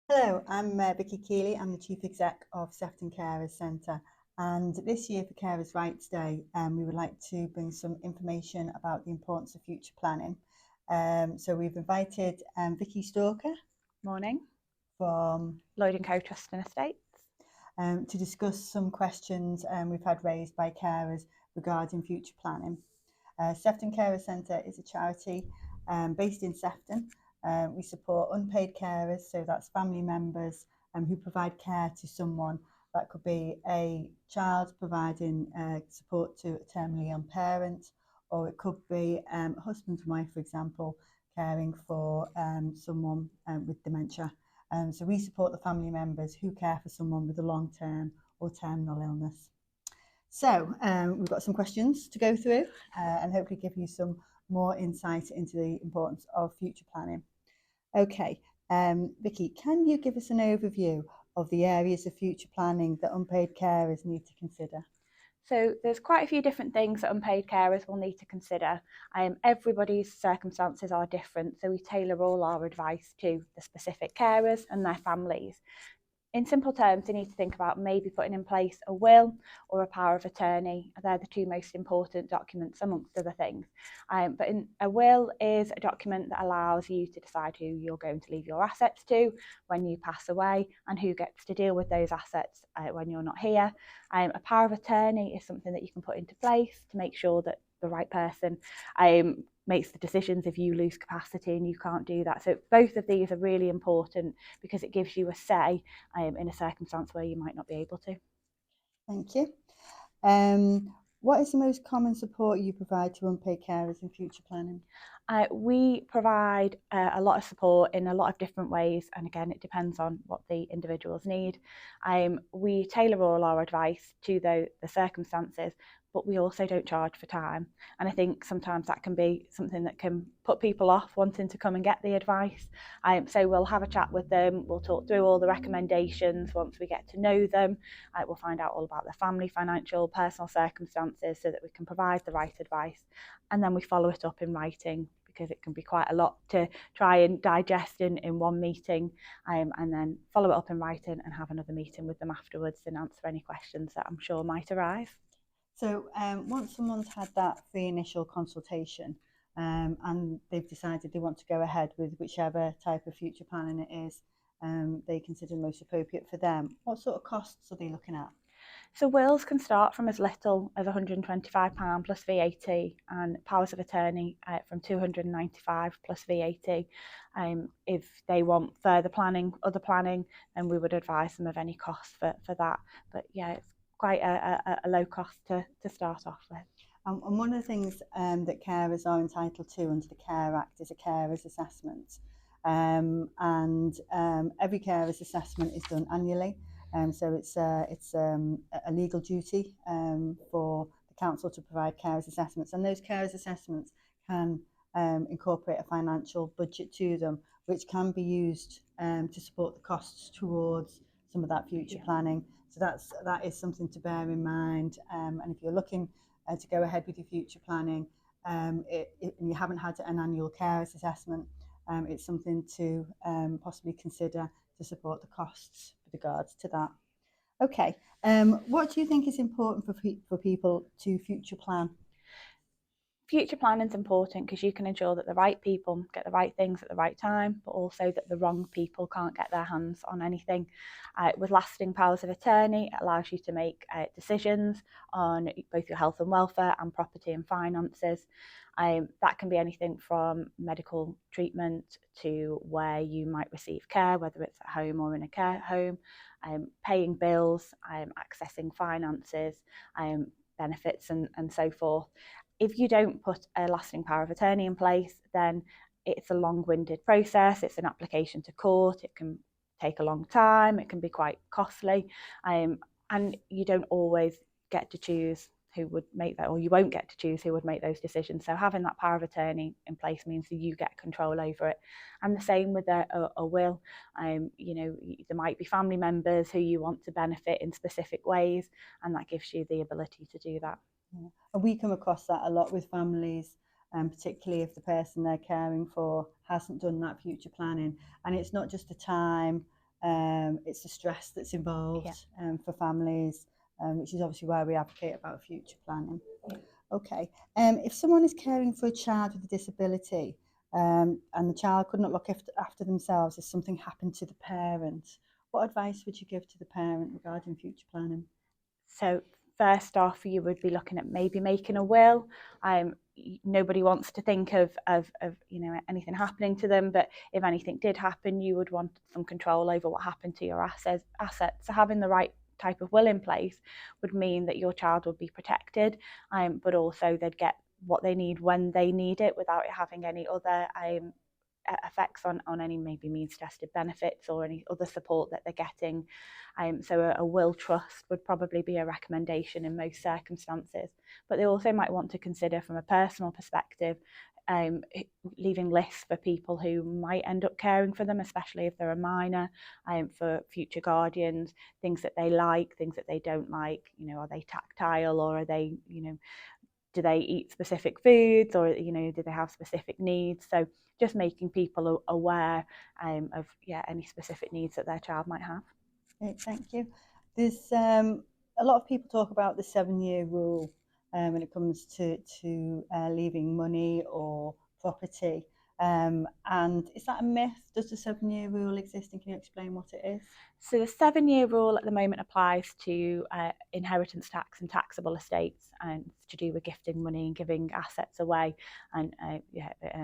Hello, I'm Vicky Keeley. I'm the Chief Exec of Sefton Carers Centre. And this year for Carers' Rights Day, we would like to bring some information about the importance of future planning. So we've invited Vicki Stalker Morning. from Lloyd Co Trust and Estates. To discuss some questions we've had raised by carers regarding future planning. Sefton Carers Centre is a charity based in Sefton. We support unpaid carers, so that's family members who provide care to someone. That could be a child providing support to a terminally ill parent, or it could be a husband and wife, for example, caring for someone with dementia. So we support the family members who care for someone with a long-term or terminal illness. So we've got some questions to go through and hopefully give you some more insight into the importance of future planning. Okay, Vicky, can you give us an overview of the areas of future planning that unpaid carers need to consider? So there's quite a few different things that unpaid carers will need to consider. Everybody's circumstances are different, so we tailor all our advice to the specific carers and their families. In simple terms, they need to think about maybe putting in place a will or a power of attorney. They're the two most important documents amongst other things. But a will is a document that allows you to decide who you're going to leave your assets to when you pass away and who gets to deal with those assets when you're not here. A power of attorney is something that you can put into place to make sure that the right person makes the decisions if you lose capacity and you can't do that. So both of these are really important because it gives you a say in a circumstance where you might not be able to. Thank you. What is the most common support you provide to unpaid carers in future planning? We provide a lot of support in a lot of different ways, and again, it depends on what the individuals need. We tailor all our advice to the circumstances, but we also don't charge for time. And I think sometimes that can be something that can put people off wanting to come and get the advice. So we'll have a chat with them, we'll talk through all the recommendations once we get to know them. We'll find out all about their family, financial, personal circumstances so that we can provide the right advice. And then we follow it up in writing because it can be quite a lot to try and digest in one meeting, and then follow it up in writing and have another meeting with them afterwards and answer any questions that I'm sure might arise. So once someone's had that free initial consultation and they've decided they want to go ahead with whichever type of future planning it is they consider most appropriate for them, what sort of costs are they looking at? So wills can start from as little as £125 plus VAT, and powers of attorney from £295 plus VAT. If they want further planning, other planning, then we would advise them of any costs for that. But yeah, it's quite a low cost to start off with. And one of the things that carers are entitled to under the Care Act is a carers assessment. And every carers assessment is done annually. So it's a legal duty for the council to provide carers assessments. And those carers assessments can incorporate a financial budget to them, which can be used to support the costs towards some of that future planning. So that is something to bear in mind. And if you're looking to go ahead with your future planning and you haven't had an annual carers assessment, it's something to possibly consider to support the costs with regards to that. Okay, what do you think is important for people to future plan? Future planning is important because you can ensure that the right people get the right things at the right time, but also that the wrong people can't get their hands on anything. With lasting powers of attorney, it allows you to make decisions on both your health and welfare and property and finances. That can be anything from medical treatment to where you might receive care, whether it's at home or in a care home, paying bills, accessing finances, benefits and so forth. If you don't put a lasting power of attorney in place, then it's a long-winded process. It's an application to court. It can take a long time. It can be quite costly. And you don't always get to choose who would make that, or you won't get to choose who would make those decisions. So having that power of attorney in place means that you get control over it. And the same with a will. There might be family members who you want to benefit in specific ways, and that gives you the ability to do that. Yeah. And we come across that a lot with families, and particularly if the person they're caring for hasn't done that future planning. And it's not just the time It's the stress that's involved Yeah. for families, which is obviously why we advocate about future planning. Yeah. Okay. If someone is caring for a child with a disability, and the child could not look after themselves if something happened to the parent, what advice would you give to the parent regarding future planning? So first off, you would be looking at maybe making a will. Nobody wants to think of anything happening to them, but if anything did happen, you would want some control over what happened to your assets. So having the right type of will in place would mean that your child would be protected, but also they'd get what they need when they need it without it having any other effects on any maybe means tested benefits or any other support that they're getting. So a will trust would probably be a recommendation in most circumstances, but they also might want to consider from a personal perspective leaving lists for people who might end up caring for them, especially if they're a minor, for future guardians, things that they like, things that they don't like, are they tactile or are they, do they eat specific foods or, do they have specific needs? So just making people aware of any specific needs that their child might have. Great, thank you. There's a lot of people talk about the 7-year rule when it comes to leaving money or property. And is that a myth? Does the 7-year rule exist, and can you explain what it is? So the 7-year rule at the moment applies to inheritance tax and taxable estates, and it's to do with gifting money and giving assets away, and an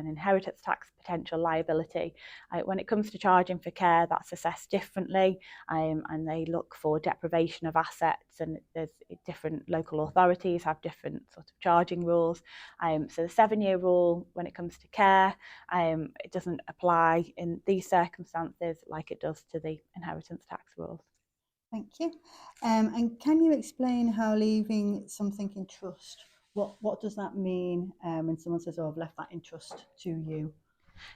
inheritance tax potential liability. When it comes to charging for care, that's assessed differently, and they look for deprivation of assets, and there's different local authorities have different sort of charging rules. So the 7-year rule, when it comes to care, it doesn't apply in these circumstances like it does to the inheritance tax rules. Thank you. And can you explain how leaving something in trust, what does that mean when someone says, oh, I've left that in trust to you?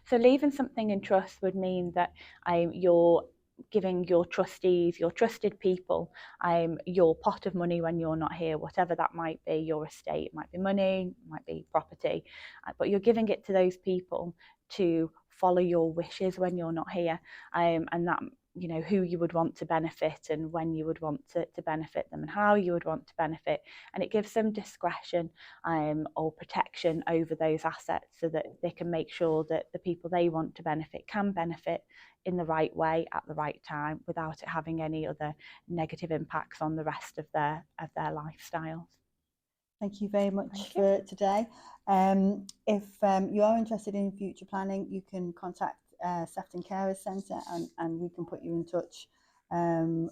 So leaving something in trust would mean that you're giving your trustees, your trusted people, your pot of money when you're not here, whatever that might be, your estate, it might be money, it might be property, but you're giving it to those people to follow your wishes when you're not here, and that who you would want to benefit and when you would want to benefit them and how you would want to benefit, and it gives them discretion or protection over those assets so that they can make sure that the people they want to benefit can benefit in the right way at the right time without it having any other negative impacts on the rest of their lifestyles. Thank you very much for today. If you are interested in future planning, you can contact Sefton Carers Centre, and we can put you in touch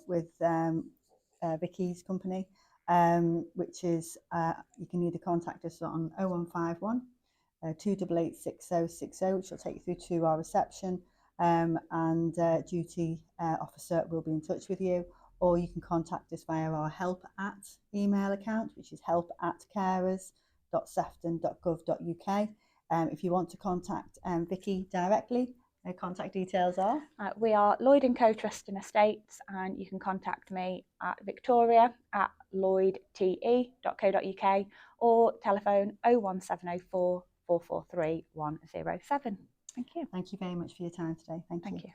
with Vicky's company, which is you can either contact us on 0151 288 6060, which will take you through to our reception, and duty officer will be in touch with you, or you can contact us via our help at email account, which is help@carers.sefton.gov.uk. If you want to contact Vicky directly, her contact details are? We are Lloyd Co Trust and Estates, and you can contact me at victoria@lloydte.co.uk or telephone 01704 443 107. Thank you. Thank you very much for your time today. Thank you.